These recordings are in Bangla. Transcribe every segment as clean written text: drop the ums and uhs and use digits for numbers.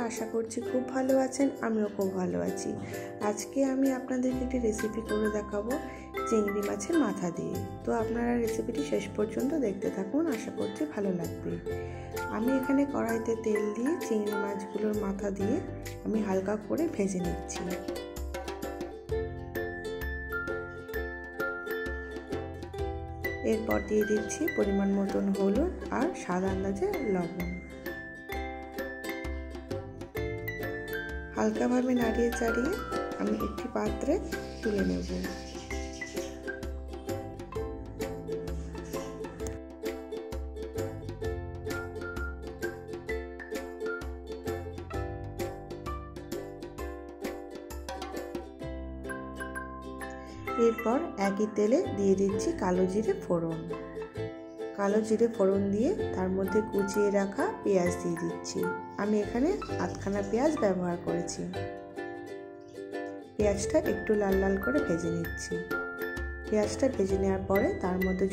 আশা করছি খুব ভালো আছেন, আমিও খুব ভালো আছি। আজকে আমি আপনাদেরকে একটি রেসিপি করে দেখাবো চিংড়ি মাছের মাথা দিয়ে। তো আপনারা রেসিপিটি শেষ পর্যন্ত দেখতে থাকুন, আশা করছি ভালো লাগবে। আমি এখানে কড়াইতে তেল দিয়ে চিংড়ি মাছগুলোর মাথা দিয়ে আমি হালকা করে ভেজে নিচ্ছি। এরপর দিয়ে দিচ্ছি পরিমাণ মতন হলুদ আর স্বাদ আন্দাজে লবণ। হালকাভাবে নাড়িয়ে চাড়িয়ে আমি একটি পাত্রে তুলে নেব। এরপর একই তেলে দিয়ে দিচ্ছি কালো জিরে ফোড়ন। কালো জিরে ফোড়ন দিয়ে তার মধ্যে কুচিয়ে রাখা পেঁয়াজ দিয়ে দিচ্ছি। আমি এখানে আধখানা পেঁয়াজ ব্যবহার করেছি। পেঁয়াজটা একটু লাল লাল করে ভেজে নিচ্ছি। পেঁয়াজটা ভেজে নেওয়ার পরে তার মধ্যে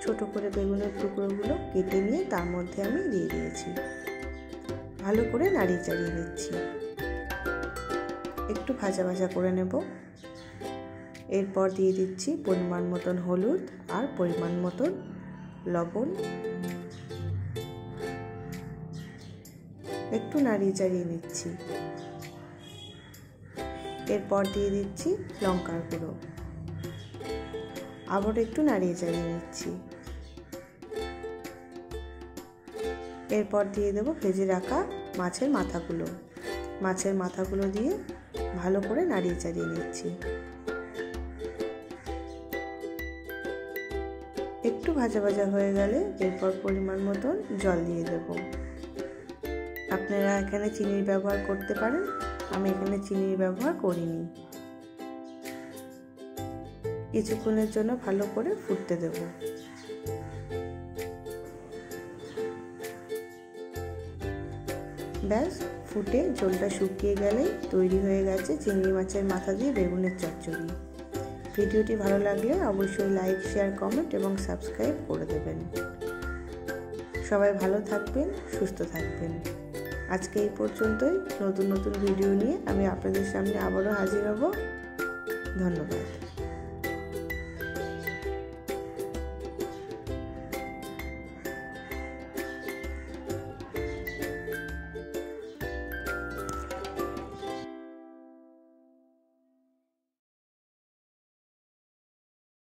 ছোট করে বেগুনের টুকরোগুলো কেটে নিয়ে তার মধ্যে আমি দিয়ে দিয়েছি। ভালো করে নাড়িয়ে চাড়িয়ে নিচ্ছি। একটু ভাজা ভাজা করে নেব। এরপর দিয়ে দিচ্ছি পরিমাণ মতন হলুদ আর পরিমাণ মতন লবণ। একটু নাড়িয়ে চাড়িয়ে নিচ্ছি। এরপর দিয়ে দিচ্ছি লঙ্কার গুঁড়ো। আবার একটু নাড়িয়ে চাড়িয়ে নিচ্ছি। এরপর দিয়ে দেব ভেজে রাখা মাছের মাথাগুলো। মাছের মাথাগুলো দিয়ে ভালো করে নাড়িয়ে চাড়িয়ে নিচ্ছি। একটু ভাজা ভাজা হয়ে গেলে এরপর পরিমাণ মতন জল দিয়ে দেব। আপনারা এখানে চিনির ব্যবহার করতে পারেন, আমি এখানে চিনির ব্যবহার করিনি। কিছুক্ষণের জন্য ভালো করে ফুটতে দেব। ব্যাস, ফুটে জলটা শুকিয়ে গেলেই তৈরি হয়ে গেছে চিংড়ি মাছের মাথা দিয়ে বেগুনের চচ্চড়ি। ভিডিওটি ভালো লাগলে অবশ্যই লাইক, শেয়ার, কমেন্ট এবং সাবস্ক্রাইব করে দেবেন। সবাই ভালো থাকবেন, সুস্থ থাকবেন। আজকে এই পর্যন্তই। নতুন নতুন ভিডিও নিয়ে আমি আপনাদের সামনে আবারও হাজির হব। ধন্যবাদ।